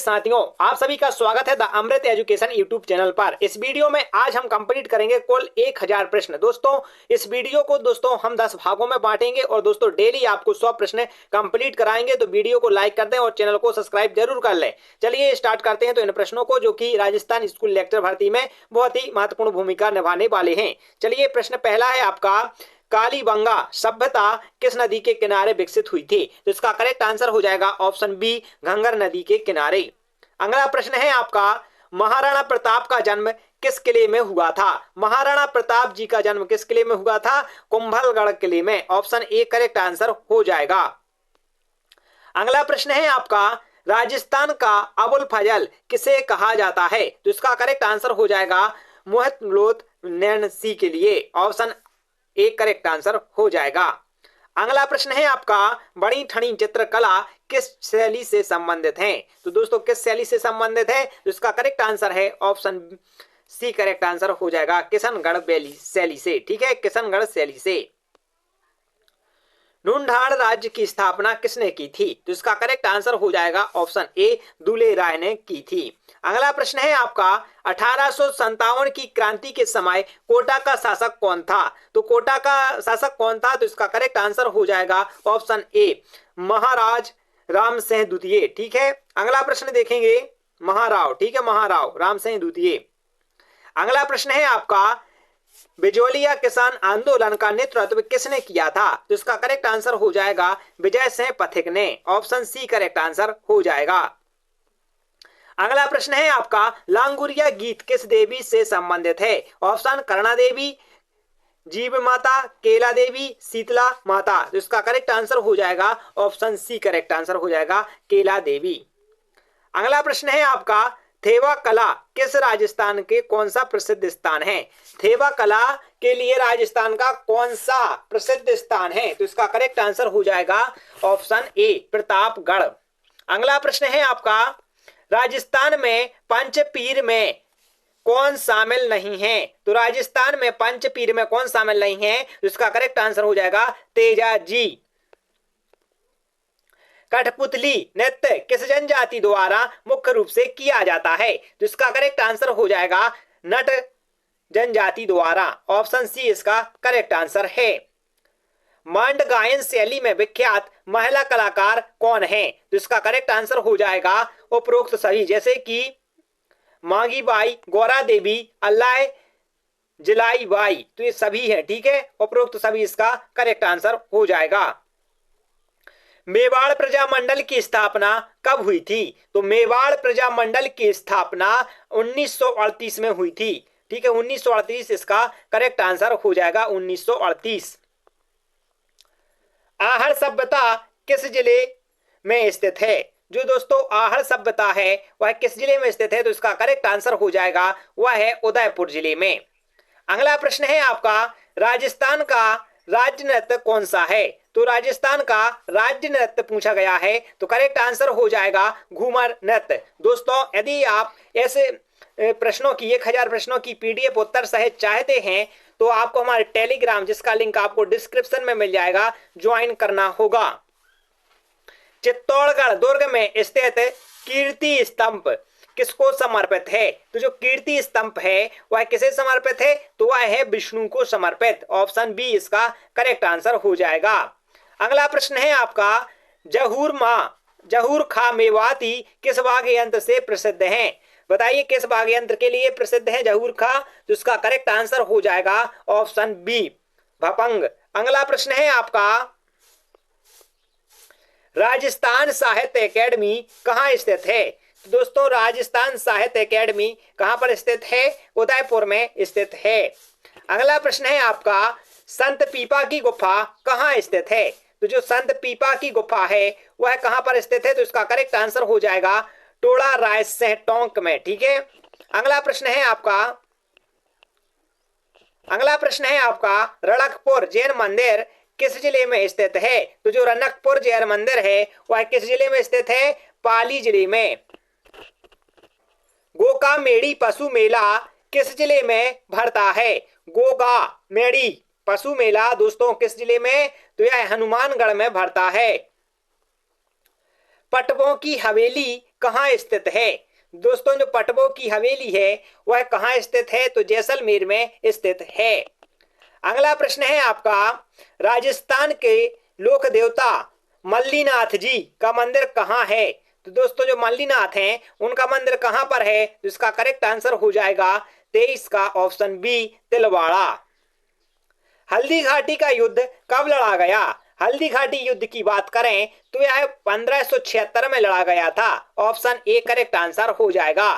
साथियों, आप सभी का स्वागत है the Amrit education YouTube channel पर। इस वीडियो में आज हम कंप्लीट करेंगे कुल 1000 प्रश्न। दोस्तों इस वीडियो को हम 10 भागों में बांटेंगे और दोस्तों डेली आपको 100 प्रश्न कंप्लीट कराएंगे। तो वीडियो को लाइक कर दें और चैनल को सब्सक्राइब जरूर कर लें। चलिए स्टार्ट करते हैं तो इन प्रश्नों को, जो कि राजस्थान स्कूल लेक्चर भर्ती में बहुत ही महत्वपूर्ण भूमिका निभाने वाले हैं। चलिए प्रश्न पहला है आपका, कालीबंगा सभ्यता किस नदी के किनारे विकसित हुई थी? तो इसका करेक्ट आंसर हो जाएगा ऑप्शन बी, घंगर नदी के किनारे। अगला प्रश्न है आपका, महाराणा प्रताप का जन्म किस किले में हुआ था? महाराणा प्रताप जी का जन्म किस किले में हुआ था? कुंभलगढ़ किले में। ऑप्शन ए करेक्ट आंसर हो जाएगा। अगला प्रश्न है आपका, राजस्थान का अबुल फजल किसे कहा जाता है? तो इसका करेक्ट आंसर हो जाएगा मोहम्मद नैनसी के लिए। ऑप्शन एक करेक्ट आंसर हो जाएगा। अगला प्रश्न है आपका, बड़ी ठनी चित्रकला किस शैली से संबंधित है? तो दोस्तों किस शैली से संबंधित है? तो इसका करेक्ट आंसर है ऑप्शन सी करेक्ट आंसर हो जाएगा, किशनगढ़ शैली से। ठीक है, किशनगढ़ शैली से। ढूंढाड़ राज्य की स्थापना किसने की थी? तो इसका करेक्ट आंसर हो जाएगा ऑप्शन ए, दुले राय ने की थी। अगला प्रश्न है आपका, 1857 की क्रांति के समय कोटा का शासक कौन था? तो कोटा का शासक कौन था? तो इसका करेक्ट आंसर हो जाएगा ऑप्शन ए, महाराज राम सिंह द्वितीय। ठीक है, अगला प्रश्न देखेंगे, महाराव। ठीक है, महाराव राम सिंह द्वितीय। अगला प्रश्न है आपका, बिजोलिया किसान आंदोलन का नेतृत्व किसने किया था? तो इसका करेक्ट आंसर हो जाएगा विजय सिंह पथिक ने। ऑप्शन सी करेक्ट आंसर हो जाएगा। अगला प्रश्न है आपका, लांगुरिया गीत किस देवी से संबंधित है? ऑप्शन करुणा देवी, जीव माता, केला देवी, शीतला माता। तो इसका करेक्ट आंसर हो जाएगा ऑप्शन सी करेक्ट आंसर हो जाएगा, केला देवी। अगला प्रश्न है आपका, थेवा कला किस राजस्थान के कौन सा प्रसिद्ध स्थान है? थेवा कला के लिए राजस्थान का कौन सा प्रसिद्ध स्थान है? तो इसका करेक्ट आंसर हो जाएगा ऑप्शन ए, प्रतापगढ़। अगला प्रश्न है आपका, राजस्थान में पंचपीर में कौन शामिल नहीं है? तो राजस्थान में पंचपीर में कौन शामिल नहीं है? तो इसका करेक्ट आंसर हो जाएगा तेजाजी। कठपुतली नृत्य किस जनजाति द्वारा मुख्य रूप से किया जाता है? तो इसका करेक्ट आंसर हो जाएगा नट जनजाति द्वारा। ऑप्शन सी इसका करेक्ट आंसर है। मांड गायन शैली में विख्यात महिला कलाकार कौन है? तो इसका करेक्ट आंसर हो जाएगा उपरोक्त सभी, जैसे कि मांगी बाई, गौरा देवी, अल्लाह जिलाई बाई। तो ये सभी है। ठीक है, उपरोक्त सभी इसका करेक्ट आंसर हो जाएगा। मेवाड़ प्रजामंडल की स्थापना कब हुई थी? तो मेवाड़ प्रजामंडल की स्थापना 1938 में हुई थी। ठीक है, 1938 इसका करेक्ट आंसर हो जाएगा, 1938। आहड़ सभ्यता किस जिले में स्थित है? जो दोस्तों आहड़ सभ्यता है वह किस जिले में स्थित है? तो इसका करेक्ट आंसर हो जाएगा वह है उदयपुर जिले में। अगला प्रश्न है आपका, राजस्थान का राज्य नृत्य कौन सा है? तो राजस्थान का राज्य नृत्य पूछा गया है, तो करेक्ट आंसर हो जाएगा घूमर नृत्य। दोस्तों यदि आप ऐसे प्रश्नों की 1000 प्रश्नों की पीडीएफ उत्तर सहित चाहते हैं तो आपको हमारे टेलीग्राम, जिसका लिंक आपको डिस्क्रिप्शन में मिल जाएगा, ज्वाइन करना होगा। चित्तौड़गढ़ दुर्ग में स्थित कीर्ति स्तंभ किसको समर्पित है? तो जो कीर्ति स्तंभ है वह किसे समर्पित है? तो वह है विष्णु को समर्पित। ऑप्शन बी इसका करेक्ट आंसर हो जाएगा। अगला प्रश्न है आपका, जहूर खा मेवाती किस वाद्य यंत्र से प्रसिद्ध है? बताइए किस वाद्य यंत्र के लिए प्रसिद्ध है जहूर खा? तो इसका करेक्ट आंसर हो जाएगा ऑप्शन बी, भपंग। अगला प्रश्न है आपका, राजस्थान साहित्य अकेडमी कहाँ स्थित है? तो दोस्तों राजस्थान साहित्य अकेडमी कहां पर स्थित है? उदयपुर में स्थित है। अगला प्रश्न है आपका, संत पीपा की गुफा कहां स्थित है? तो जो संत पीपा की गुफा है वह कहां पर स्थित है? तो इसका करेक्ट आंसर हो जाएगा टोड़ा रायसिंह टोंक में। ठीक है, अगला प्रश्न है आपका, रणकपुर जैन मंदिर किस जिले में स्थित है? तो जो रणकपुर जैन मंदिर है वह किस जिले में स्थित है? पाली जिले में। गोका मेड़ी पशु मेला किस जिले में भरता है? गोगा मेड़ी पशु मेला दोस्तों किस जिले में? तो यह हनुमानगढ़ में भरता है। पटवों की हवेली कहाँ स्थित है? दोस्तों जो पटबो की हवेली है वह कहाँ स्थित है? तो जैसलमेर में स्थित है। अगला प्रश्न है आपका, राजस्थान के लोक देवता मल्लीनाथ जी का मंदिर कहाँ है? तो दोस्तों जो मल्लीनाथ हैं उनका मंदिर कहाँ पर है? तो इसका करेक्ट आंसर हो जाएगा 23 का ऑप्शन बी, तिलवाड़ा। हल्दी घाटी का युद्ध कब लड़ा गया? हल्दी घाटी युद्ध की बात करें तो यह 1576 में लड़ा गया था। ऑप्शन ए करेक्ट आंसर हो जाएगा।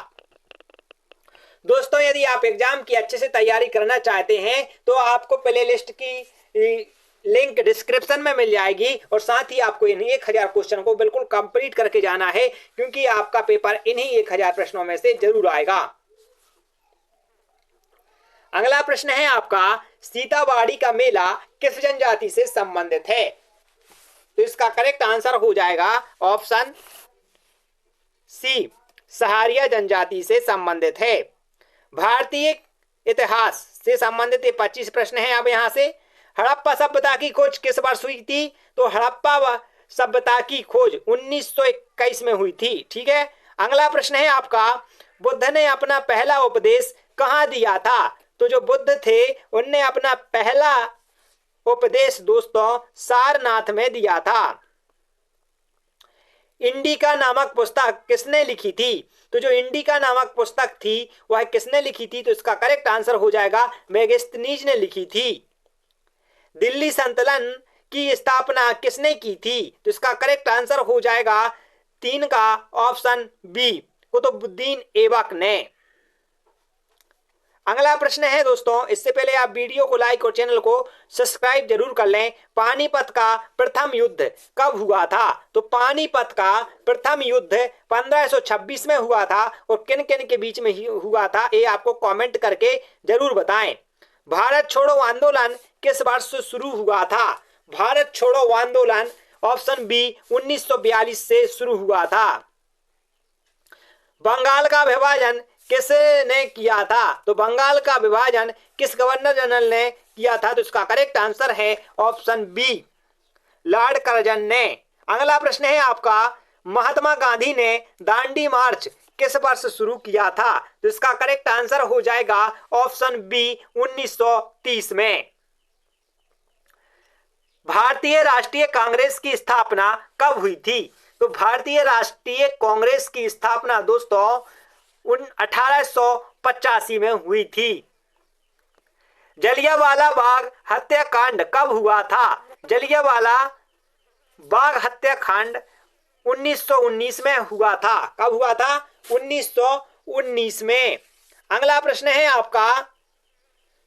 दोस्तों यदि आप एग्जाम की अच्छे से तैयारी करना चाहते हैं तो आपको प्ले लिस्ट की लिंक डिस्क्रिप्शन में मिल जाएगी और साथ ही आपको इन 1000 क्वेश्चन को बिल्कुल कंप्लीट करके जाना है, क्योंकि आपका पेपर इन्हीं 1000 प्रश्नों में से जरूर आएगा। अगला प्रश्न है आपका, सीताबाड़ी का मेला किस जनजाति से संबंधित है? तो इसका करेक्ट आंसर हो जाएगा ऑप्शन सी, सहारिया जनजाति से संबंधित है। भारतीय इतिहास से संबंधित ये 25 प्रश्न है। अब यहां से हड़प्पा सभ्यता की खोज किस वर्ष हुई थी? तो हड़प्पा सभ्यता की खोज 1921 में हुई थी। ठीक है। अगला प्रश्न है आपका, बुद्ध ने अपना पहला उपदेश कहाँ दिया था? तो जो बुद्ध थे उनने अपना पहला उपदेश दोस्तों सारनाथ में दिया था। इंडिका नामक पुस्तक किसने लिखी थी? तो जो इंडिका नामक पुस्तक थी वह किसने लिखी थी? तो इसका करेक्ट आंसर हो जाएगा मेगास्थनीज ने लिखी थी। दिल्ली संतलन की स्थापना किसने की थी? तो इसका करेक्ट आंसर हो जाएगा 3 का ऑप्शन बी, कुतुबुद्दीन ऐबक ने। अगला प्रश्न है दोस्तों, इससे पहले आप वीडियो को लाइक और चैनल को सब्सक्राइब जरूर कर लें। पानीपत का प्रथम युद्ध कब हुआ था? तो पानीपत का प्रथम युद्ध 1526 में हुआ था और किन किन के बीच में हुआ था ये आपको कमेंट करके जरूर बताएं। भारत छोड़ो आंदोलन किस वर्ष से शुरू हुआ था? भारत छोड़ो आंदोलन ऑप्शन बी 1942 से शुरू हुआ था। बंगाल का विभाजन किसने किया था? तो बंगाल का विभाजन किस गवर्नर जनरल ने किया था? तो इसका करेक्ट आंसर है ऑप्शन बी, लॉर्ड कर्जन ने। अगला प्रश्न है आपका, महात्मा गांधी ने दांडी मार्च किस वर्ष शुरू किया था? तो इसका करेक्ट आंसर हो जाएगा ऑप्शन बी 1930 में। भारतीय राष्ट्रीय कांग्रेस की स्थापना कब हुई थी? तो भारतीय राष्ट्रीय कांग्रेस की स्थापना दोस्तों 1885 में हुई थी। जलियांवाला बाग हत्याकांड कब हुआ था? जलियांवाला बाग हत्याकांड 1919 में हुआ था। कब हुआ था? 1919 में। अगला प्रश्न है आपका,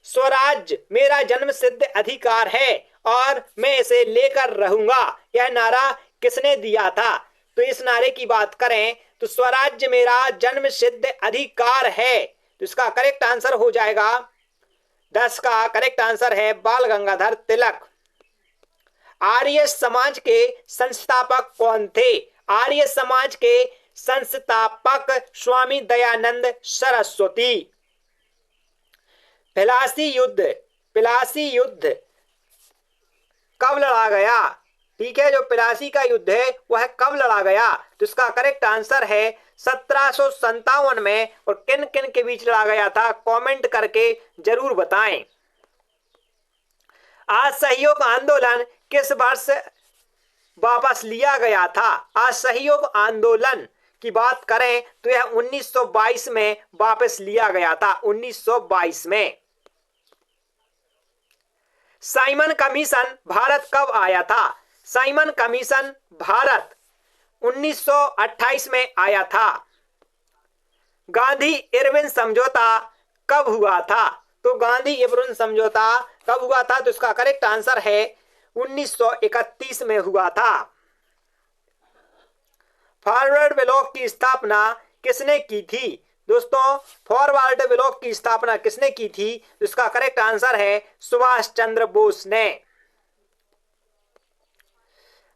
स्वराज मेरा जन्म सिद्ध अधिकार है और मैं इसे लेकर रहूंगा, यह नारा किसने दिया था? तो इस नारे की बात करें तो स्वराज्य मेरा जन्म सिद्ध अधिकार है। तो इसका करेक्ट आंसर हो जाएगा 10 का करेक्ट आंसर है बाल गंगाधर तिलक। आर्य समाज के संस्थापक कौन थे? आर्य समाज के संस्थापक स्वामी दयानंद सरस्वती। प्लासी युद्ध कब लड़ा गया? ठीक है, जो प्लासी का युद्ध है वह कब लड़ा गया? तो इसका करेक्ट आंसर है 1757 में। और किन किन के बीच लड़ा गया था कमेंट करके जरूर बताएं। असहयोग आंदोलन किस वर्ष वापस लिया गया था? असहयोग आंदोलन की बात करें तो यह 1922 में वापस लिया गया था। 1922 में। साइमन कमीशन भारत कब आया था? साइमन कमीशन भारत 1928 में आया था। गांधी इरविन समझौता कब हुआ था? तो गांधी इरविन समझौता कब हुआ था? तो इसका करेक्ट आंसर है 1931 में हुआ था। फॉरवर्ड ब्लॉक की स्थापना किसने की थी? दोस्तों फॉरवर्ड ब्लॉक की स्थापना किसने की थी? इसका करेक्ट आंसर है सुभाष चंद्र बोस ने।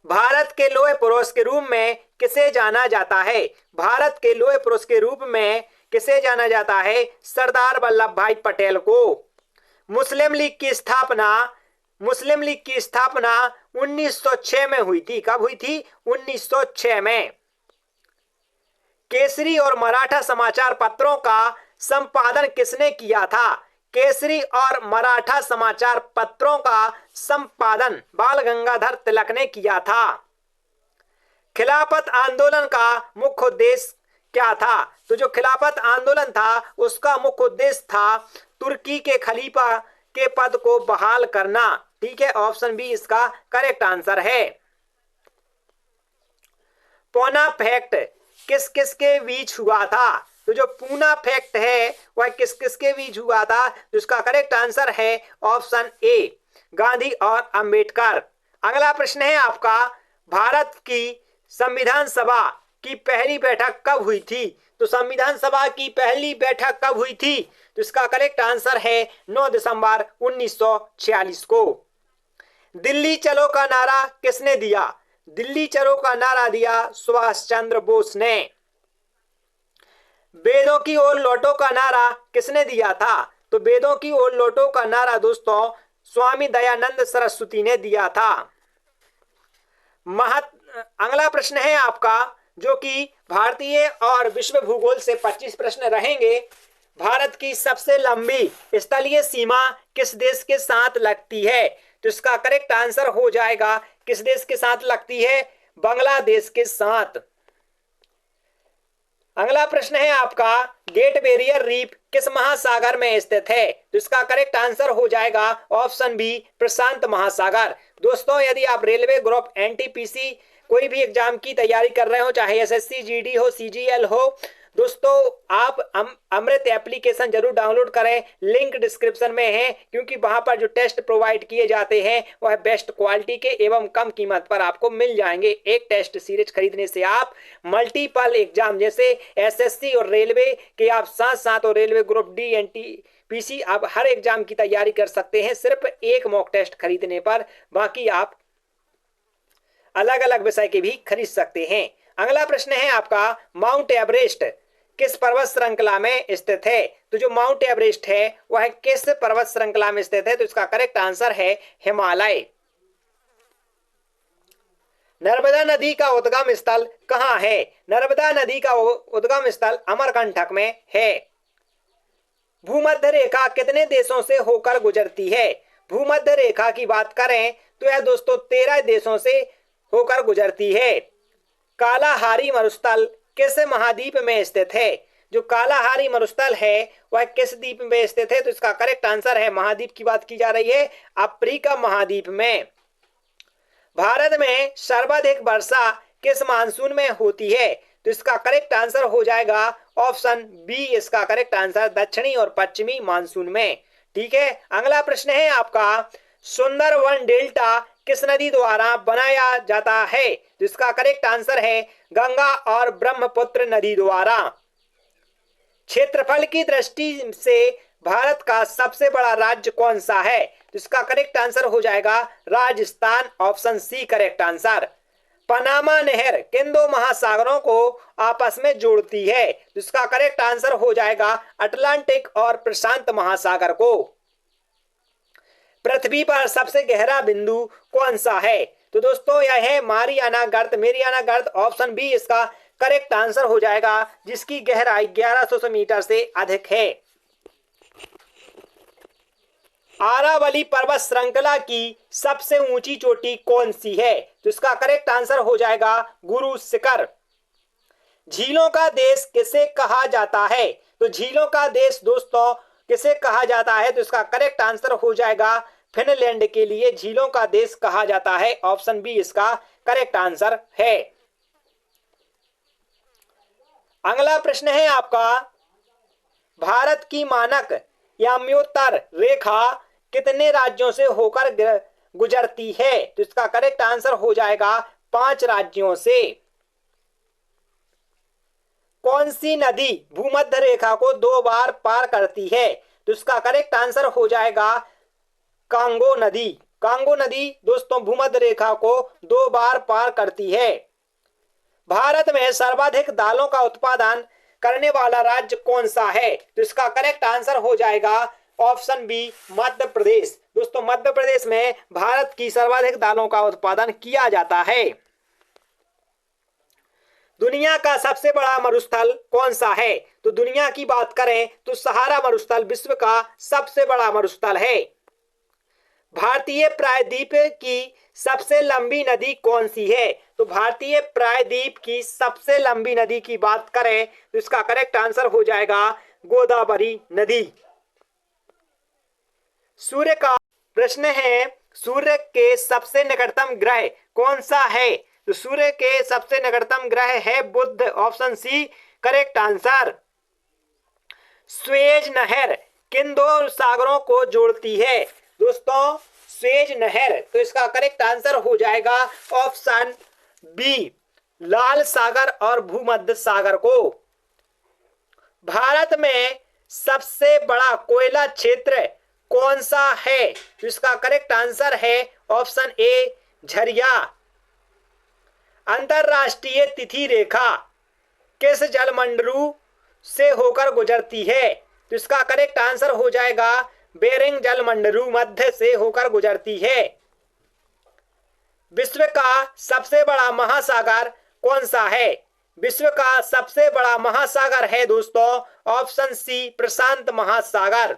भारत के लौह पुरुष के रूप में किसे जाना जाता है? भारत के लौह पुरुष के रूप में किसे जाना जाता है? सरदार वल्लभ भाई पटेल को। मुस्लिम लीग की स्थापना 1906 में हुई थी। कब हुई थी? 1906 में। केसरी और मराठा समाचार पत्रों का संपादन किसने किया था? केसरी और मराठा समाचार पत्रों का संपादन बाल गंगाधर तिलक ने किया था। खिलाफत आंदोलन का मुख्य उद्देश्य क्या था? तो जो खिलाफत आंदोलन था उसका मुख्य उद्देश्य था तुर्की के खलीफा के पद को बहाल करना। ठीक है, ऑप्शन बी इसका करेक्ट आंसर है। पूना फैक्ट किस किस के बीच हुआ था? तो जो पूना फैक्ट है वह किस किस के बीच हुआ था? तो इसका करेक्ट आंसर है ऑप्शन ए, गांधी और अंबेडकर। अगला प्रश्न है आपका, भारत की संविधान सभा की पहली बैठक कब हुई थी? तो संविधान सभा की पहली बैठक कब हुई थी? तो इसका करेक्ट आंसर है 9 दिसंबर 1946 को। दिल्ली चलो का नारा किसने दिया? दिल्ली चलो का नारा दिया सुभाष चंद्र बोस ने। वेदों की ओर लौटो का नारा किसने दिया था? तो वेदों की ओर लौटो का नारा दोस्तों स्वामी दयानंद सरस्वती ने दिया था। अगला प्रश्न है आपका जो कि भारतीय और विश्व भूगोल से 25 प्रश्न रहेंगे। भारत की सबसे लंबी स्थलीय सीमा किस देश के साथ लगती है? तो इसका करेक्ट आंसर हो जाएगा किस देश के साथ लगती है? बांग्लादेश के साथ। अगला प्रश्न है आपका, ग्रेट बैरियर रीफ किस महासागर में स्थित है? तो इसका करेक्ट आंसर हो जाएगा ऑप्शन बी, प्रशांत महासागर। दोस्तों यदि आप रेलवे ग्रुप एनटीपीसी कोई भी एग्जाम की तैयारी कर रहे हो, चाहे एसएससी जीडी हो सीजीएल हो, दोस्तों आप अमृत एप्लीकेशन जरूर डाउनलोड करें, लिंक डिस्क्रिप्शन में है, क्योंकि वहां पर जो टेस्ट प्रोवाइड किए जाते हैं वह बेस्ट क्वालिटी के एवं कम कीमत पर आपको मिल जाएंगे। एक टेस्ट सीरीज खरीदने से आप मल्टीपल एग्जाम जैसे एसएससी और रेलवे के आप साथ साथ और रेलवे ग्रुप डी एनटीपीसी आप हर एग्जाम की तैयारी कर सकते हैं सिर्फ एक मॉक टेस्ट खरीदने पर। बाकी आप अलग अलग विषय के भी खरीद सकते हैं। अगला प्रश्न है आपका, माउंट एवरेस्ट किस पर्वत श्रृंखला में स्थित है? तो जो माउंट एवरेस्ट है वह किस पर्वत श्रृंखला में स्थित है? तो इसका करेक्ट आंसर है हिमालय। नर्मदा नदी का उद्गम स्थल कहां है? नर्मदा नदी का उद्गम स्थल अमरकंटक में है। भूमध्य रेखा कितने देशों से होकर गुजरती है? भूमध्य रेखा की बात करें तो यह दोस्तों 13 देशों से होकर गुजरती है। कालाहारी मरुस्थल किस महाद्वीप में स्थित है? जो कालाहारी मरुस्थल है वह किस द्वीप में स्थित है? तो इसका करेक्ट आंसर है, महाद्वीप की बात की जा रही है, अफ्रीका महाद्वीप में। भारत में सर्वाधिक वर्षा किस मानसून में होती है? तो इसका करेक्ट आंसर हो जाएगा ऑप्शन बी, इसका करेक्ट आंसर दक्षिणी और पश्चिमी मानसून में। ठीक है, अगला प्रश्न है आपका, सुंदरवन डेल्टा किस नदी द्वारा बनाया जाता है? तो इसका करेक्ट आंसर है गंगा और ब्रह्मपुत्र नदी द्वारा। क्षेत्रफल की दृष्टि से भारत का सबसे बड़ा राज्य कौन सा है? तो इसका करेक्ट आंसर हो जाएगा Rajasthan, option C correct answer. Panama नहर किन दो महासागरों को आपस में जोड़ती है? तो इसका करेक्ट आंसर हो जाएगा अटलांटिक और प्रशांत महासागर को। पृथ्वी पर सबसे गहरा बिंदु कौन सा है? तो दोस्तों यह है मारियाना गर्त, मेरियाना गर्त, ऑप्शन बी इसका करेक्ट आंसर हो जाएगा, जिसकी गहराई 1100 मीटर से अधिक है। आरावली पर्वत श्रृंखला की सबसे ऊंची चोटी कौन सी है? तो इसका करेक्ट आंसर हो जाएगा गुरु शिखर। झीलों का देश किसे कहा जाता है? तो झीलों का देश दोस्तों किसे कहा जाता है? तो इसका करेक्ट आंसर हो जाएगा फिनलैंड के लिए झीलों का देश कहा जाता है, ऑप्शन बी इसका करेक्ट आंसर है। अगला प्रश्न है आपका, भारत की मानक याम्योत्तर रेखा कितने राज्यों से होकर गुजरती है? तो इसका करेक्ट आंसर हो जाएगा 5 राज्यों से। कौन सी नदी भूमध्य रेखा को 2 बार पार करती है? तो इसका करेक्ट आंसर हो जाएगा कांगो नदी। कांगो नदी दोस्तों भूमध्य रेखा को 2 बार पार करती है। भारत में सर्वाधिक दालों का उत्पादन करने वाला राज्य कौन सा है? तो इसका करेक्ट आंसर हो जाएगा ऑप्शन बी मध्य प्रदेश। दोस्तों मध्य प्रदेश में भारत की सर्वाधिक दालों का उत्पादन किया जाता है। दुनिया का सबसे बड़ा मरुस्थल कौन सा है? तो दुनिया की बात करें तो सहारा मरुस्थल विश्व का सबसे बड़ा मरुस्थल है। भारतीय प्रायद्वीप की सबसे लंबी नदी कौन सी है? तो भारतीय प्रायद्वीप की सबसे लंबी नदी की बात करें तो इसका करेक्ट आंसर हो जाएगा गोदावरी नदी। सूर्य का प्रश्न है, सूर्य के सबसे निकटतम ग्रह कौन सा है? तो सूर्य के सबसे निकटतम ग्रह है बुध, option C correct answer. Suez नहर किन दो सागरों को जोड़ती है? दोस्तों स्वेज नहर, तो इसका करेक्ट आंसर हो जाएगा ऑप्शन बी लाल सागर और भूमध्य सागर को। भारत में सबसे बड़ा कोयला क्षेत्र कौन सा है? तो इसका करेक्ट आंसर है ऑप्शन ए झरिया। अंतरराष्ट्रीय तिथि रेखा किस जलमंडलू से होकर गुजरती है? तो इसका करेक्ट आंसर हो जाएगा बेरिंग जलमंडलू मध्य से होकर गुजरती है। विश्व का सबसे बड़ा महासागर कौन सा है? विश्व का सबसे बड़ा महासागर है दोस्तों ऑप्शन सी प्रशांत महासागर।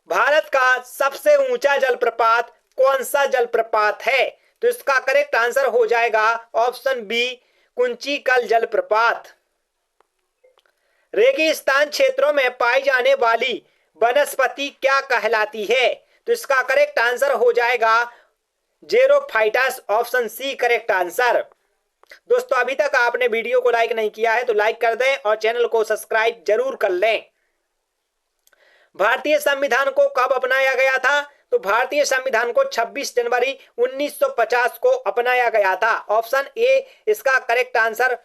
भारत का सबसे ऊंचा जलप्रपात कौन सा जलप्रपात है? तो इसका करेक्ट आंसर हो जाएगा ऑप्शन बी कुंचिकल जलप्रपात। रेगिस्तान क्षेत्रों में पाई जाने वाली वनस्पति क्या कहलाती है? तो इसका करेक्ट आंसर हो जाएगा जेरोफाइटस, ऑप्शन सी करेक्ट आंसर। दोस्तों अभी तक आपने वीडियो को लाइक नहीं किया है तो लाइक कर दें और चैनल को सब्सक्राइब जरूर कर लें। भारतीय संविधान को कब अपनाया गया था? तो भारतीय संविधान को 26 जनवरी 1950 को अपनाया गया था, ऑप्शन ए इसका करेक्ट आंसर।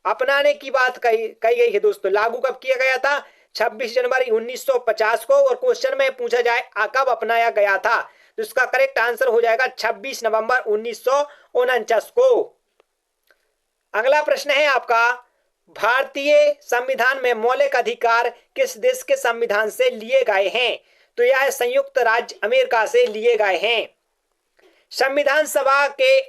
अपनाने की बात कही गई है दोस्तों, लागू कब किया गया था? 26 जनवरी 1950 को। और क्वेश्चन में पूछा जाए कब अपनाया गया था तो इसका करेक्ट आंसर हो जाएगा 26 नवंबर 1949 को। अगला प्रश्न है आपका, भारतीय संविधान में मौलिक अधिकार किस देश के संविधान से लिए गए हैं? तो यह संयुक्त राज्य अमेरिका से लिए गए हैं। संविधान सभा के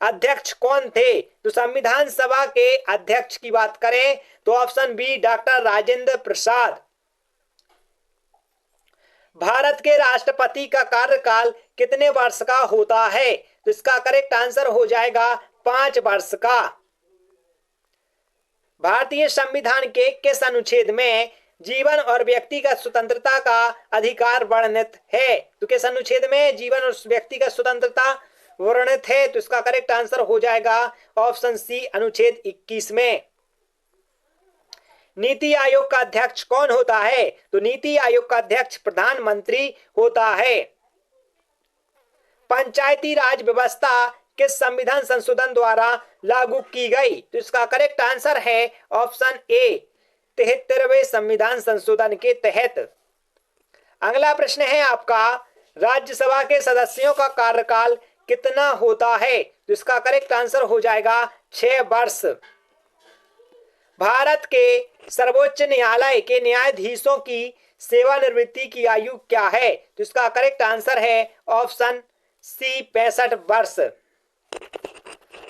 अध्यक्ष कौन थे? तो संविधान सभा के अध्यक्ष की बात करें तो option B doctor Rajendra Prasad. Bharat के राष्ट्रपति का कार्यकाल कितने वर्ष का होता है? तो इसका करेक्ट आंसर हो जाएगा 5 वर्ष का। भारतीय संविधान के किस अनुच्छेद में जीवन और व्यक्तिगत स्वतंत्रता का अधिकार वर्णित है? तो किस अनुच्छेद में जीवन और व्यक्तिगत स्वतंत्रता वर्णित है? तो इसका करेक्ट आंसर हो जाएगा ऑप्शन सी अनुच्छेद 21 में। नीति आयोग का अध्यक्ष कौन होता है? तो नीति आयोग का अध्यक्ष प्रधानमंत्री होता है। पंचायती राज व्यवस्था किस संविधान संशोधन द्वारा लागू की गई? तो इसका करेक्ट आंसर है ऑप्शन ए 73वें संविधान संशोधन के तहत। अगला प्रश्न है आपका, राज्यसभा के सदस्यों का कार्यकाल कितना होता है? तो इसका करेक्ट आंसर हो जाएगा 6 वर्ष। भारत के सर्वोच्च न्यायालय के न्यायाधीशों की सेवानिवृत्ति की आयु क्या है? तो इसका करेक्ट आंसर है ऑप्शन सी 65 वर्ष।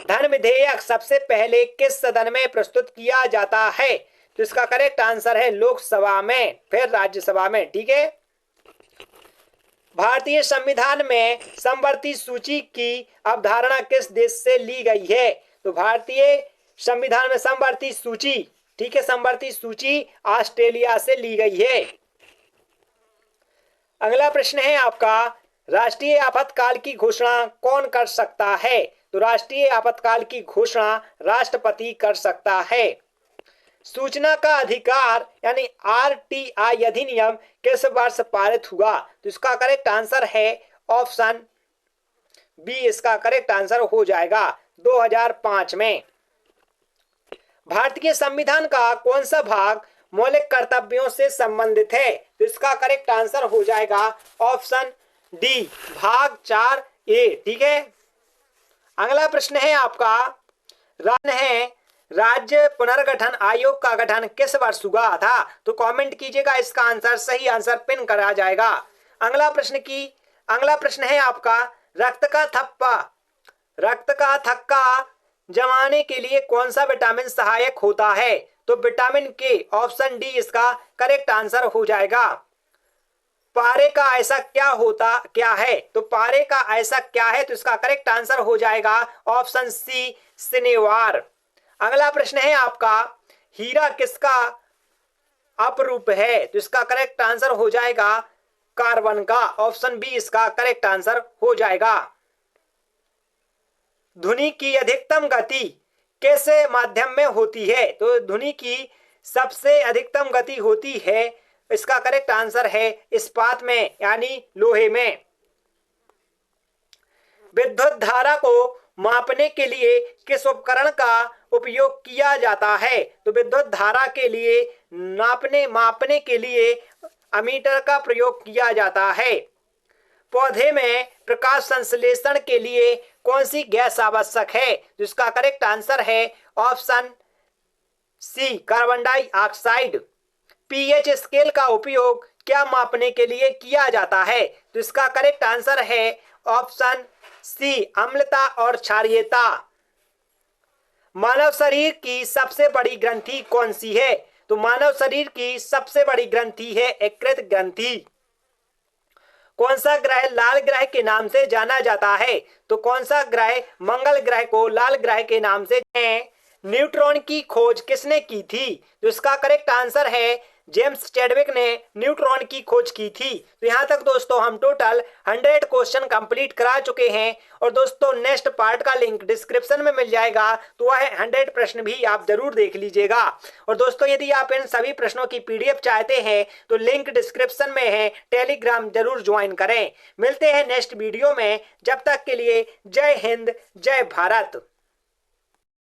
धन विधेयक सबसे पहले किस सदन में प्रस्तुत किया जाता है? तो इसका करेक्ट आंसर है लोकसभा में, फिर राज्यसभा में। ठीक है। भारतीय संविधान में समवर्ती सूची की अवधारणा किस देश से ली गई है? तो भारतीय संविधान में समवर्ती सूची, ठीक है, समवर्ती सूची ऑस्ट्रेलिया से ली गई है। अगला प्रश्न है आपका, राष्ट्रीय आपातकाल की घोषणा कौन कर सकता है? तो राष्ट्रीय आपातकाल की घोषणा राष्ट्रपति कर सकता है। सूचना का अधिकार यानी आरटीआई अधिनियम किस वर्ष पारित हुआ? तो इसका करेक्ट आंसर है ऑप्शन बी, इसका करेक्ट आंसर हो जाएगा 2005 में। भारतीय संविधान का कौन सा भाग मौलिक कर्तव्यों से संबंधित है? तो इसका करेक्ट आंसर हो जाएगा ऑप्शन डी भाग 4A। ठीक है। अगला प्रश्न है आपका, राज्य पुनर्गठन आयोग का गठन किस वर्ष हुआ था? तो कमेंट कीजिएगा, इसका आंसर सही आंसर पिन करा जाएगा। अगला प्रश्न है आपका, रक्त का थक्का जमाने के लिए कौन सा विटामिन सहायक होता है? तो विटामिन के, ऑप्शन डी इसका करेक्ट आंसर हो जाएगा। पारे का ऐसा क्या है? तो पारे का ऐसा क्या है? तो इसका करेक्ट आंसर हो जाएगा ऑप्शन सी, शनिवार। अगला प्रश्न है आपका, हीरा किसका अपरूप है? तो इसका करेक्ट आंसर हो जाएगा कार्बन का, ऑप्शन बी इसका करेक्ट आंसर हो जाएगा। ध्वनि की अधिकतम गति कैसे माध्यम में होती है? तो ध्वनि की सबसे अधिकतम गति होती है, इसका करेक्ट आंसर है इस्पात में, यानी लोहे में। विद्युत धारा को मापने के लिए किस उपकरण का उपयोग किया जाता है? तो विद्युत धारा के लिए मापने के लिए अमीटर का प्रयोग किया जाता है। पौधे में प्रकाश संश्लेषण के लिए कौन सी गैस आवश्यक है? जिसका करेक्ट आंसर है option C, carbon dioxide. PH scale का उपयोग क्या मापने के लिए किया जाता है? तो इसका करेक्ट आंसर है ऑप्शन सी, अम्लता और क्षारीयता। मानव शरीर की सबसे बड़ी ग्रंथि कौन सी है? तो मानव शरीर की सबसे बड़ी ग्रंथि है यकृत ग्रंथि। कौन सा ग्रह लाल ग्रह के नाम से जाना जाता है? तो कौन सा ग्रह मंगल ग्रह को लाल ग्रह के नाम से न्यूट्रॉन की खोज किसने की थी? तो इसका करेक्ट आंसर है जेम्स चैडविक ने न्यूट्रॉन की खोज की थी। तो यहाँ तक दोस्तों हम टोटल 100 क्वेश्चन कंप्लीट करा चुके हैं, और दोस्तों नेक्स्ट पार्ट का लिंक डिस्क्रिप्शन में मिल जाएगा, तो वह 100 प्रश्न भी आप जरूर देख लीजिएगा। और दोस्तों यदि आप इन सभी प्रश्नों की पीडीएफ चाहते हैं तो लिंक डिस्क्रिप्शन में है, टेलीग्राम जरूर ज्वाइन करें। मिलते हैं नेक्स्ट वीडियो में, जब तक के लिए जय हिंद, जय भारत।